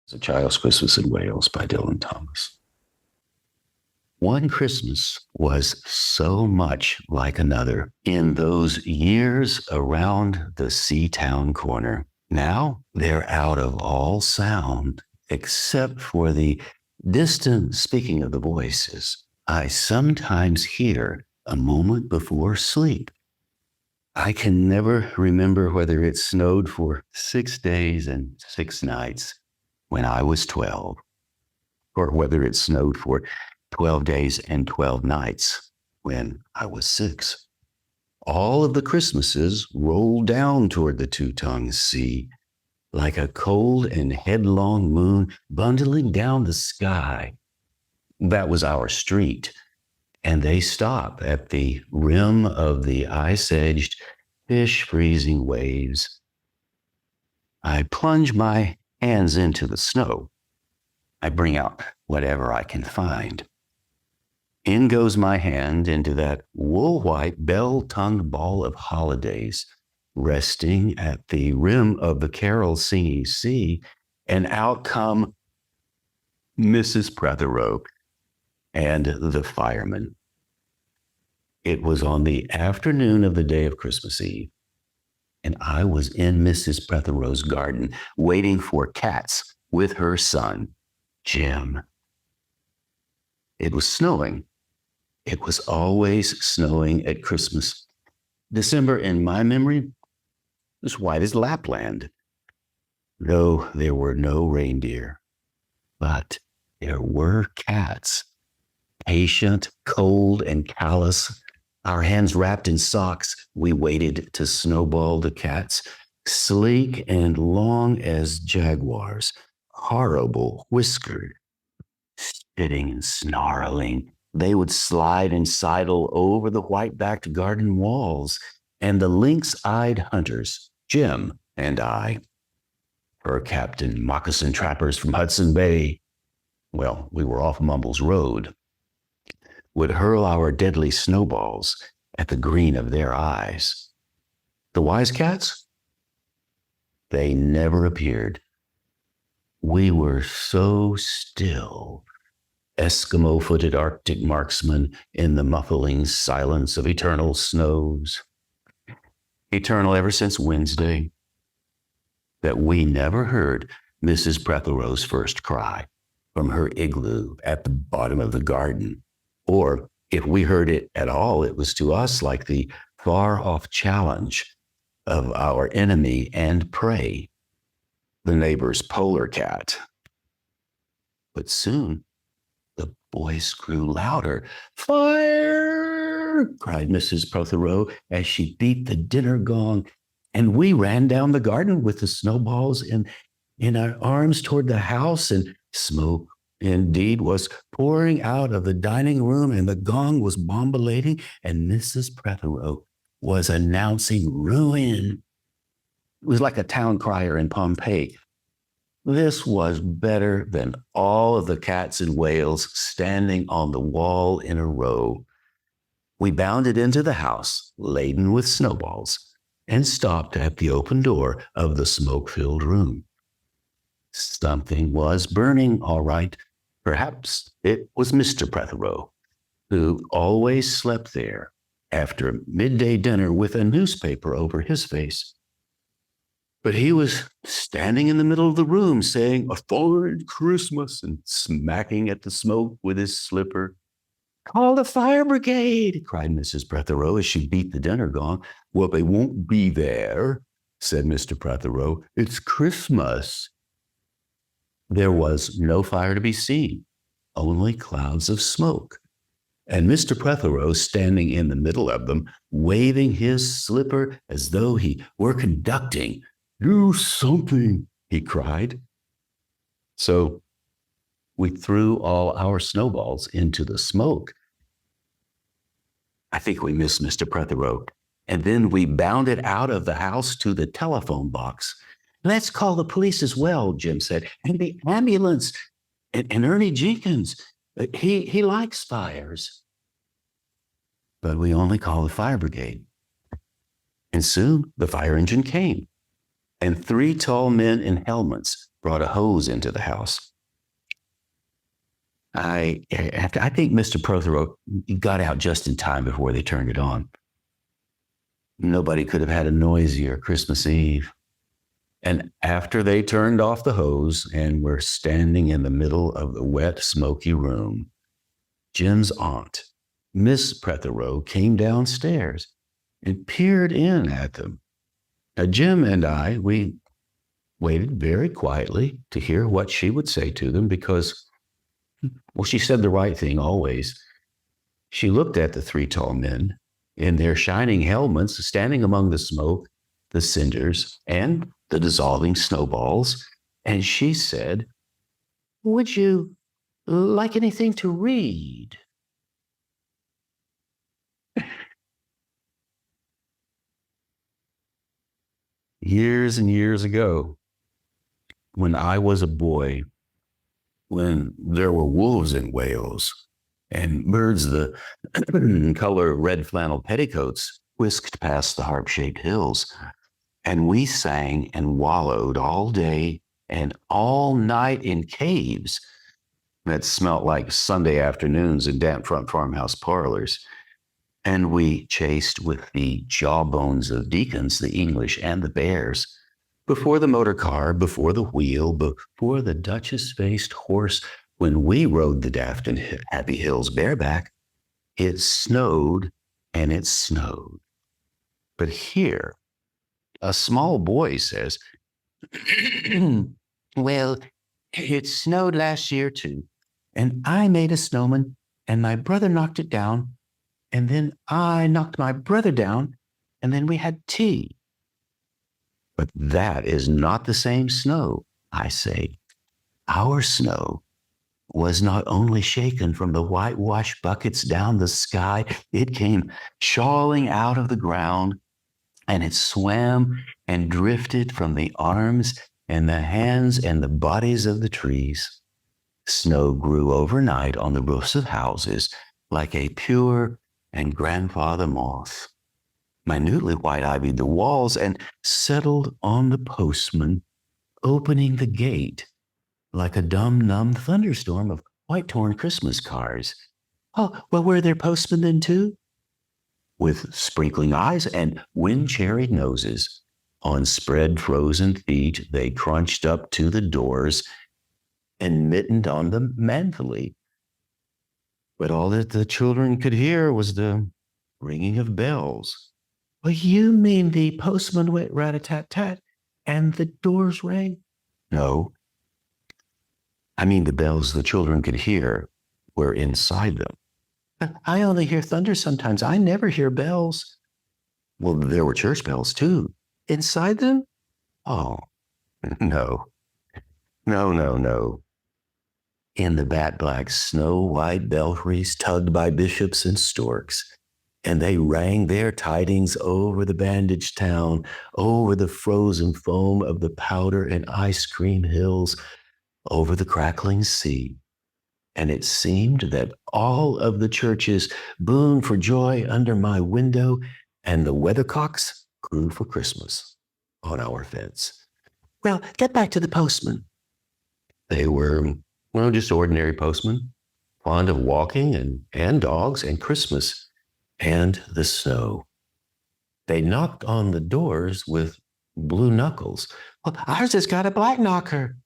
It's A Child's Christmas in Wales by Dylan Thomas. One Christmas was so much like another in those years around the Seatown corner. Now they're out of all sound except for the distant speaking of the voices I sometimes hear a moment before sleep. I can never remember whether it snowed for 6 days and 6 nights when I was 12, or whether it snowed for 12 days and 12 nights when I was 6. All of the Christmases rolled down toward the Two-Tongued Sea like a cold and headlong moon bundling down the sky. That was our street, and they stop at the rim of the ice-edged, fish-freezing waves. I plunge my hands into the snow. I bring out whatever I can find. In goes my hand into that wool-white, bell-tongued ball of holidays, resting at the rim of the carol-singing sea, and out come Mrs. Prothero and the fireman. It was on the afternoon of the day of Christmas Eve, and I was in Mrs. Prothero's garden waiting for cats with her son, Jim. It was snowing. It was always snowing at Christmas. December, in my memory, was white as Lapland. No, there were no reindeer, but there were cats, patient, cold, and callous. Our hands wrapped in socks, we waited to snowball the cats, sleek and long as jaguars, horrible, whiskered, spitting and snarling. They would slide and sidle over the white-backed garden walls, and the lynx-eyed hunters, Jim and I, fur captain moccasin trappers from Hudson Bay, well, we were off Mumbles Road, would hurl our deadly snowballs at the green of their eyes. The wise cats? They never appeared. We were so still, Eskimo-footed Arctic marksmen in the muffling silence of eternal snows, eternal ever since Wednesday, that we never heard Mrs. Prothero's first cry from her igloo at the bottom of the garden. Or if we heard it at all, it was to us like the far-off challenge of our enemy and prey, the neighbor's polar cat. But soon, the voice grew louder. "Fire!" cried Mrs. Prothero as she beat the dinner gong, and we ran down the garden with the snowballs in our arms toward the house, and smoke indeed was pouring out of the dining room, and the gong was bombulating, and Mrs. Prothero was announcing ruin. It was like a town crier in Pompeii. This was better than all of the cats in Wales standing on the wall in a row. We bounded into the house, laden with snowballs, and stopped at the open door of the smoke-filled room. Something was burning, all right. Perhaps it was Mr. Prothero, who always slept there after midday dinner with a newspaper over his face. But he was standing in the middle of the room saying, "A fine Christmas," and smacking at the smoke with his slipper. "Call the fire brigade," cried Mrs. Prothero as she beat the dinner gong. "Well, they won't be there," said Mr. Prothero. "It's Christmas." There was no fire to be seen, only clouds of smoke, and Mr. Prothero standing in the middle of them, waving his slipper as though he were conducting. "Do something," he cried. So we threw all our snowballs into the smoke. I think we missed Mr. Prothero, and then we bounded out of the house to the telephone box. "Let's call the police as well," Jim said, "and the ambulance, and Ernie Jenkins. He likes fires." But we only called the fire brigade. And soon the fire engine came, and 3 tall men in helmets brought a hose into the house. I think Mr. Prothero got out just in time before they turned it on. Nobody could have had a noisier Christmas Eve. And after they turned off the hose and were standing in the middle of the wet, smoky room, Jim's aunt, Miss Prothero, came downstairs and peered in at them. Now, Jim and we waited very quietly to hear what she would say to them because, well, she said the right thing always. She looked at the three tall men in their shining helmets standing among the smoke, the cinders, and the dissolving snowballs, and she said, "Would you like anything to read?" Years and years ago, when I was a boy, when there were wolves in Wales and birds the color red flannel petticoats whisked past the harp-shaped hills, and we sang and wallowed all day and all night in caves that smelt like Sunday afternoons in damp front farmhouse parlors. And we chased with the jawbones of deacons, the English and the bears, before the motor car, before the wheel, before the Duchess-faced horse. When we rode the daft and happy hills bareback, it snowed and it snowed. But here, a small boy says, "Well, it snowed last year too, and I made a snowman, and my brother knocked it down, and then I knocked my brother down, and then we had tea." But that is not the same snow, I say. Our snow was not only shaken from the whitewash buckets down the sky, it came shawling out of the ground, and it swam and drifted from the arms and the hands and the bodies of the trees. Snow grew overnight on the roofs of houses like a pure and grandfather moth, minutely white-ivied the walls, and settled on the postman, opening the gate like a dumb thunderstorm of white-torn Christmas cards. Oh, well, were there postmen then too? With sprinkling eyes and wind-cherried noses, on spread frozen feet, they crunched up to the doors and mittened on them manfully. But all that the children could hear was the ringing of bells. "Well, you mean the postman went rat-a-tat-tat and the doors rang?" "No, I mean the bells the children could hear were inside them." "I only hear thunder sometimes. I never hear bells." "Well, there were church bells too." "Inside them?" "Oh, no, no. In the bat-black snow-white belfries tugged by bishops and storks, and they rang their tidings over the bandaged town, over the frozen foam of the powder and ice cream hills, over the crackling sea. And it seemed that all of the churches boomed for joy under my window, and the weathercocks crew for Christmas on our fence." "Well, get back to the postman." They were, well, just ordinary postmen, fond of walking and dogs and Christmas and the snow. They knocked on the doors with blue knuckles. "Well, ours has got a black knocker."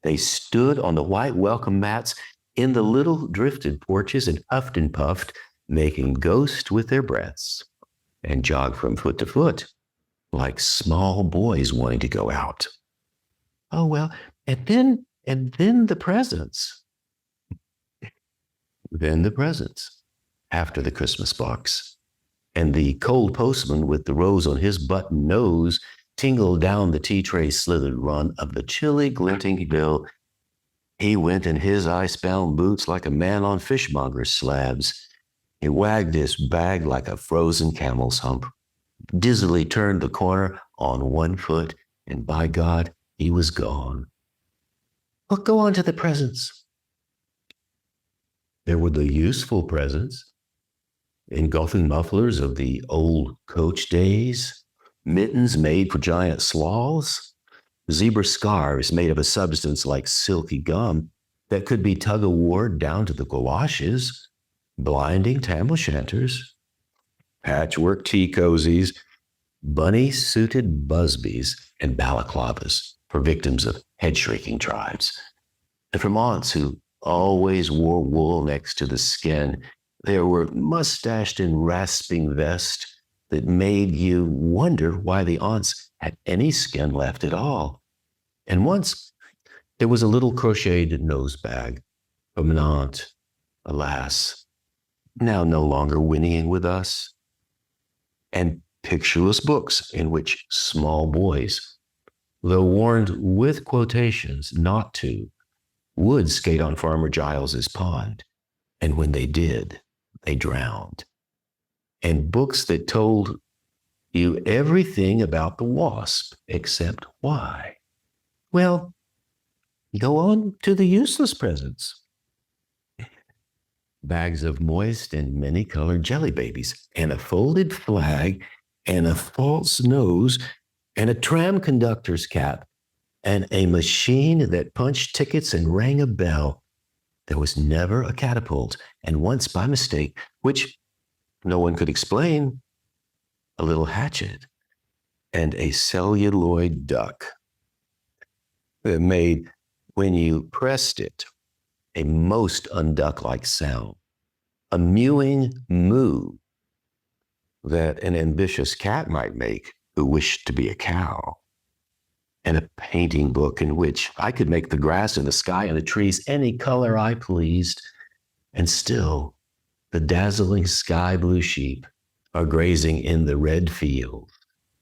They stood on the white welcome mats in the little drifted porches and huffed and puffed, making ghost with their breaths, and jogged from foot to foot like small boys wanting to go out. "Oh, well, and then the presents." Then the presents, after the Christmas box. And the cold postman with the rose on his button nose tingled down the tea tray slithered run of the chilly, glinting bill. He went in his ice-bound boots like a man on fishmonger's slabs. He wagged his bag like a frozen camel's hump, dizzily turned the corner on one foot, and by God, he was gone. "Well, go on to the presents." There were the useful presents, engulfing mufflers of the old coach days, mittens made for giant sloths, zebra scarves made of a substance like silky gum that could be tug-of-war down to the galoshes, blinding tam o'shanters, patchwork tea cozies, bunny-suited busbies, and balaclavas for victims of head-shrinking tribes. And from aunts who always wore wool next to the skin, there were mustached and rasping vests that made you wonder why the aunts had any skin left at all. And once there was a little crocheted nose bag from an aunt, alas, now no longer whinnying with us, and pictureless books in which small boys, though warned with quotations not to, would skate on Farmer Giles's pond. And when they did, they drowned. And books that told you everything about the wasp except why. Well, go on to the useless presents. Bags of moist and many-colored jelly babies, and a folded flag, and a false nose, and a tram conductor's cap, and a machine that punched tickets and rang a bell. There was never a catapult, and once by mistake, which no one could explain, a little hatchet and a celluloid duck that made, when you pressed it, a most unduck-like sound, a mewing moo that an ambitious cat might make who wished to be a cow, and a painting book in which I could make the grass and the sky and the trees any color I pleased, and still the dazzling sky blue sheep are grazing in the red field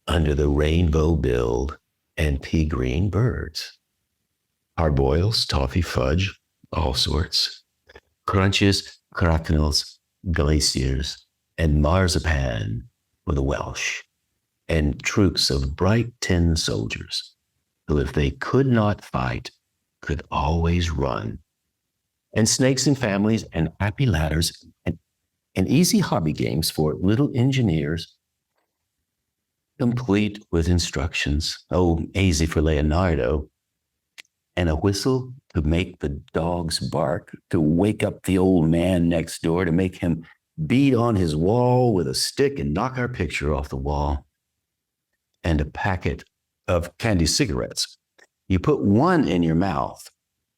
under the rainbow-billed and pea-green birds. Hard-boils, toffee fudge, all sorts, crunches, cracknels, glaciers, and marzipan for the Welsh, and troops of bright tin soldiers who, if they could not fight, could always run, and snakes and families, and happy ladders, and easy hobby games for little engineers, complete with instructions, oh, easy for Leonardo, and a whistle to make the dogs bark, to wake up the old man next door, to make him beat on his wall with a stick and knock our picture off the wall, and a packet of candy cigarettes. You put one in your mouth,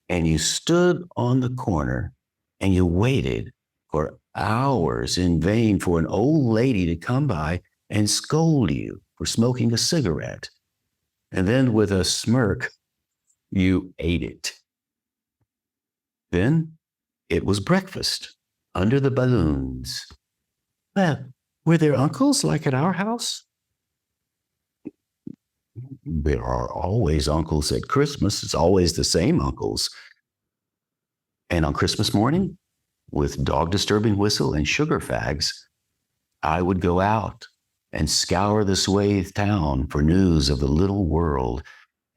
and you stood on the corner, and you waited for hours in vain for an old lady to come by and scold you for smoking a cigarette. And then with a smirk, you ate it. Then it was breakfast under the balloons. Well, were there uncles like at our house? There are always uncles at Christmas. It's always the same uncles. And on Christmas morning, with dog-disturbing whistle and sugar fags, I would go out and scour the swathed town for news of the little world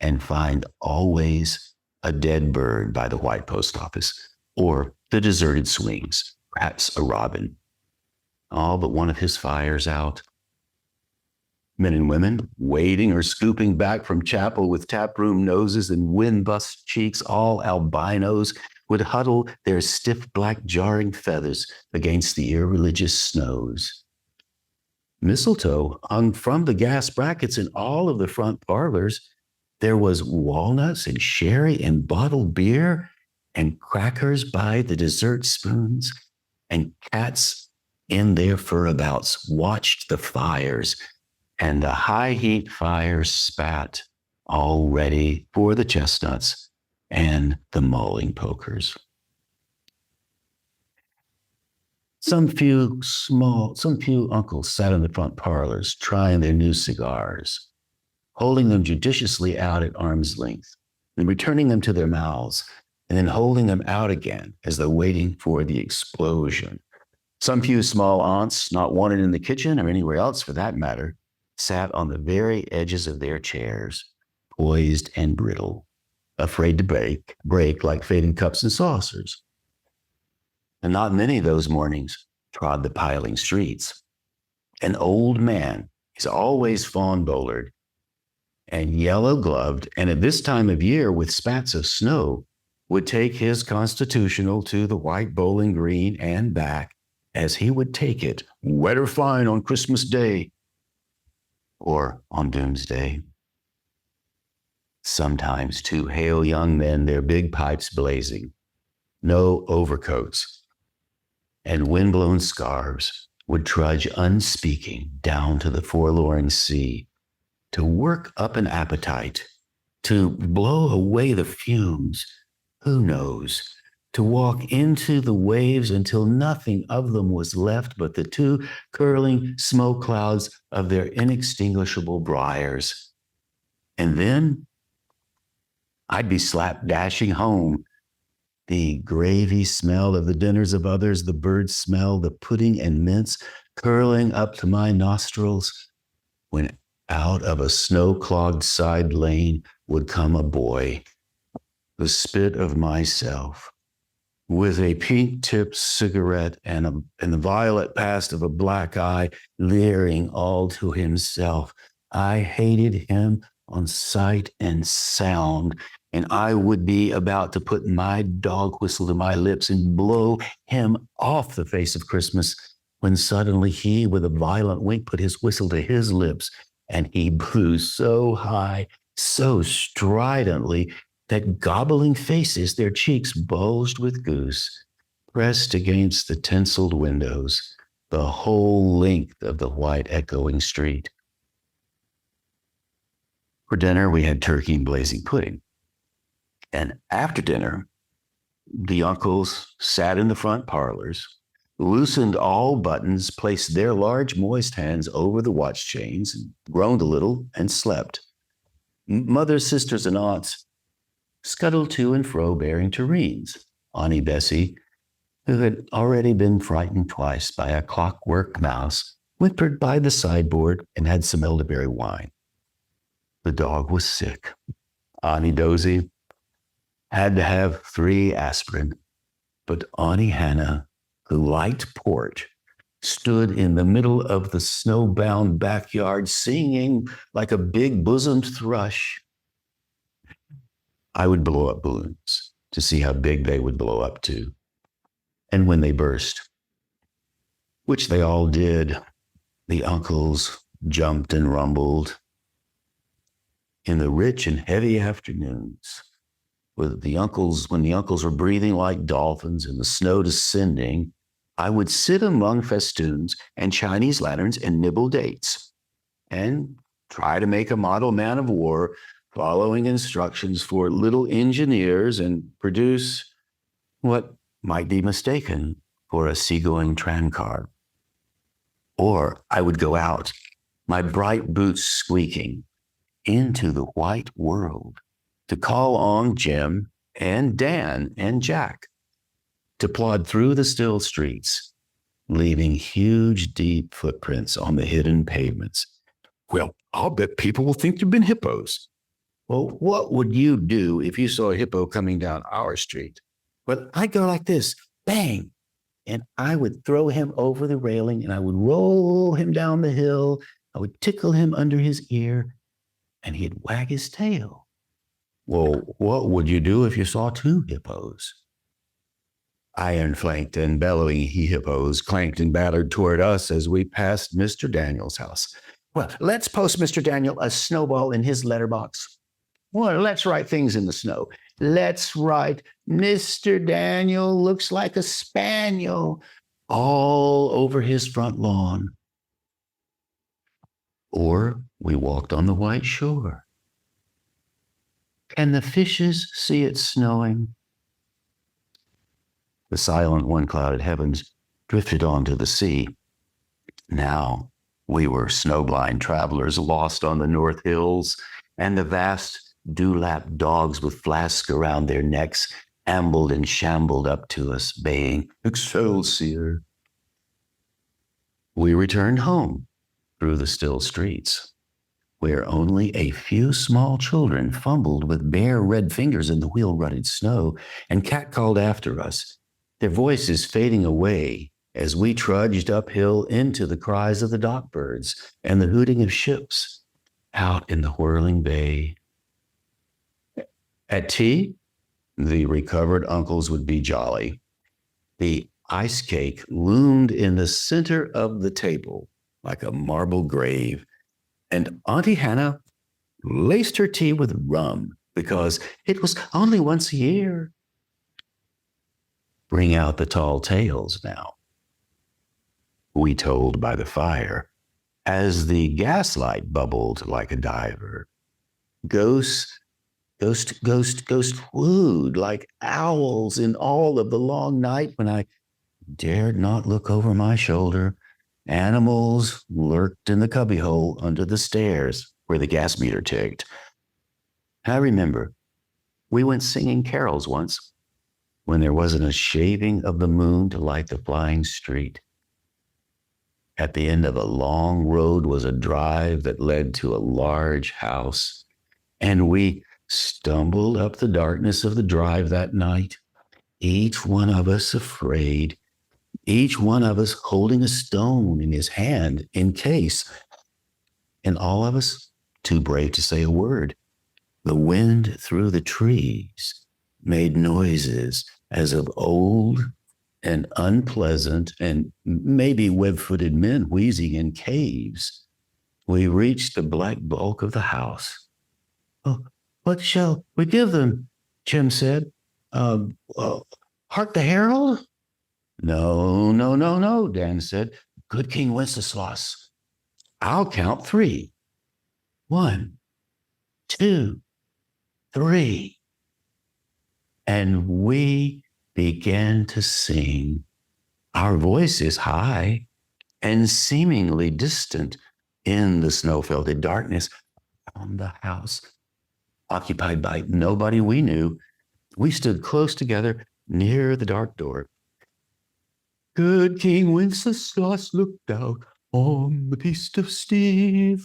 and find always a dead bird by the white post office or the deserted swings, perhaps a robin, all but one of his fires out. Men and women wading or scooping back from chapel with taproom noses and wind-bust cheeks, all albinos, would huddle their stiff black jarring feathers against the irreligious snows. Mistletoe hung from the gas brackets in all of the front parlors. There was walnuts and sherry and bottled beer and crackers by the dessert spoons, and cats in their furabouts watched the fires, and the high heat fires spat, all ready for the chestnuts and the mulling pokers. Some few uncles sat in the front parlors trying their new cigars, holding them judiciously out at arm's length, and returning them to their mouths, and then holding them out again as though waiting for the explosion. Some few small aunts, not wanted in the kitchen or anywhere else for that matter, sat on the very edges of their chairs, poised and brittle, afraid to break like fading cups and saucers. And not many of those mornings trod the piling streets. An old man is always fawn-bowlered, and yellow gloved, and at this time of year with spats of snow, would take his constitutional to the white bowling green and back, as he would take it, weather fine on Christmas Day or on Doomsday. Sometimes two hale young men, their big pipes blazing, no overcoats, and windblown scarves, would trudge unspeaking down to the forlorn sea to work up an appetite, to blow away the fumes, who knows, to walk into the waves until nothing of them was left but the two curling smoke clouds of their inextinguishable briars. And then I'd be slapdashing home. The gravy smell of the dinners of others, the bird smell, the pudding and mince curling up to my nostrils, when out of a snow-clogged side lane would come a boy, the spit of myself, with a pink-tipped cigarette and the violet past of a black eye, leering all to himself. I hated him on sight and sound, and I would be about to put my dog whistle to my lips and blow him off the face of Christmas, when suddenly he, with a violent wink, put his whistle to his lips, and he blew so high, so stridently, that gobbling faces, their cheeks bulged with goose, pressed against the tinseled windows, the whole length of the white echoing street. For dinner, we had turkey and blazing pudding. And after dinner, the uncles sat in the front parlors, loosened all buttons, placed their large moist hands over the watch chains, groaned a little, and slept. Mothers, sisters, and aunts scuttled to and fro bearing tureens. Auntie Bessie, who had already been frightened twice by a clockwork mouse, whimpered by the sideboard and had some elderberry wine. The dog was sick. Auntie Dozy had to have 3 aspirin, but Auntie Hannah, who liked port, stood in the middle of the snowbound backyard singing like a big bosomed thrush. I would blow up balloons to see how big they would blow up to. And when they burst, which they all did, the uncles jumped and rumbled. In the rich and heavy afternoons, when the uncles were breathing like dolphins and the snow descending, I would sit among festoons and Chinese lanterns and nibble dates and try to make a model man of war, following instructions for little engineers, and produce what might be mistaken for a seagoing tramcar. Or I would go out, my bright boots squeaking, into the white world to call on Jim and Dan and Jack, to plod through the still streets, leaving huge, deep footprints on the hidden pavements. Well, I'll bet people will think you've been hippos. Well, what would you do if you saw a hippo coming down our street? Well, I'd go like this, bang, and I would throw him over the railing and I would roll him down the hill. I would tickle him under his ear and he'd wag his tail. Well, what would you do if you saw 2 hippos? Iron-flanked and bellowing he-hippos clanked and battered toward us as we passed Mr. Daniel's house. Well, let's post Mr. Daniel a snowball in his letterbox. Well, let's write things in the snow. Let's write, Mr. Daniel looks like a spaniel, all over his front lawn. Or we walked on the white shore. Can the fishes see it snowing? The silent one-clouded heavens drifted onto the sea. Now we were snowblind travelers lost on the North Hills, and the vast dewlap dogs with flasks around their necks ambled and shambled up to us, baying, Excelsior. We returned home through the still streets, where only a few small children fumbled with bare red fingers in the wheel-rutted snow and catcalled after us, their voices fading away as we trudged uphill into the cries of the dock birds and the hooting of ships. out in the whirling bay. At tea, the recovered uncles would be jolly. The ice cake loomed in the center of the table like a marble grave, and Auntie Hannah laced her tea with rum because it was only once a year. Bring out the tall tales now, we told by the fire, as the gaslight bubbled like a diver. Ghosts, ghost wooed like owls in all of the long night when I dared not look over my shoulder. Animals lurked in the cubbyhole under the stairs where the gas meter ticked. I remember we went singing carols once when there wasn't a shaving of the moon to light the flying street. At the end of a long road was a drive that led to a large house, and we stumbled up the darkness of the drive that night, each one of us afraid, each one of us holding a stone in his hand in case, and all of us too brave to say a word. The wind through the trees made noises as of old and unpleasant, and maybe web-footed men wheezing in caves. We reached the black bulk of the house. "Oh, what shall we give them?" Jim said. Hark the herald? No, no, no, no, Dan said. Good King Wenceslas. I'll count three. 1, 2, 3. And we began to sing, our voices high and seemingly distant in the snow-felted darkness on the house, occupied by nobody we knew. We stood close together near the dark door. Good King Wenceslas looked out on the feast of Stephen.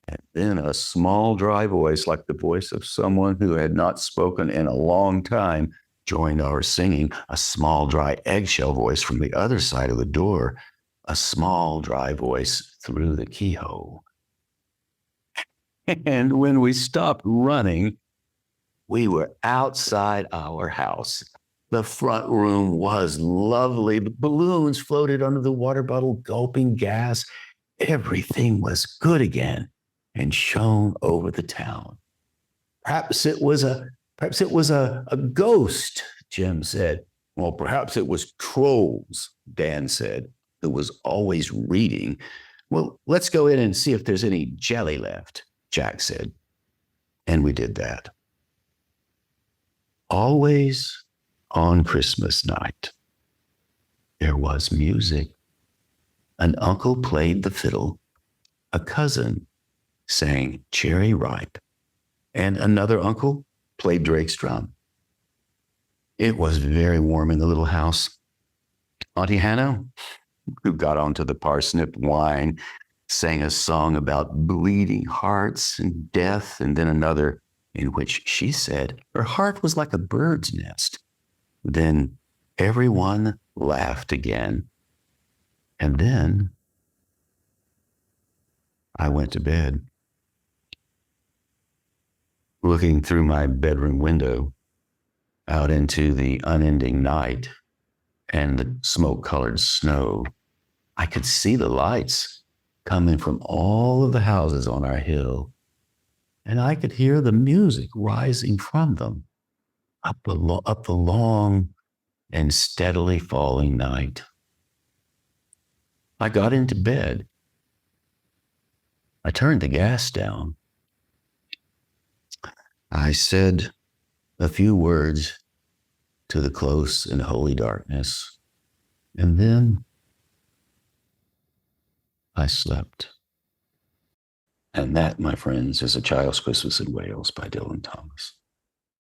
And then a small, dry voice, like the voice of someone who had not spoken in a long time, joined our singing. A small, dry, eggshell voice from the other side of the door. A small, dry voice through the keyhole. And when we stopped running, we were outside our house. The front room was lovely. The balloons floated under the water bottle, gulping gas. Everything was good again and shone over the town. Perhaps it was a ghost, Jim said. Well, perhaps it was trolls, Dan said, who was always reading. Well, let's go in and see if there's any jelly left, Jack said. And we did that. Always on Christmas night, there was music. An uncle played the fiddle. A cousin sang Cherry Ripe. And another uncle played Drake's drum. It was very warm in the little house. Auntie Hannah, who got onto the parsnip wine, sang a song about bleeding hearts and death, and then another in which she said her heart was like a bird's nest. Then everyone laughed again. And then I went to bed. Looking through my bedroom window out into the unending night and the smoke-colored snow, I could see the lights coming from all of the houses on our hill, and I could hear the music rising from them up the long and steadily falling night. I got into bed. I turned the gas down. I said a few words to the close and holy darkness, and then I slept. And that, my friends, is A Child's Christmas in Wales by Dylan Thomas.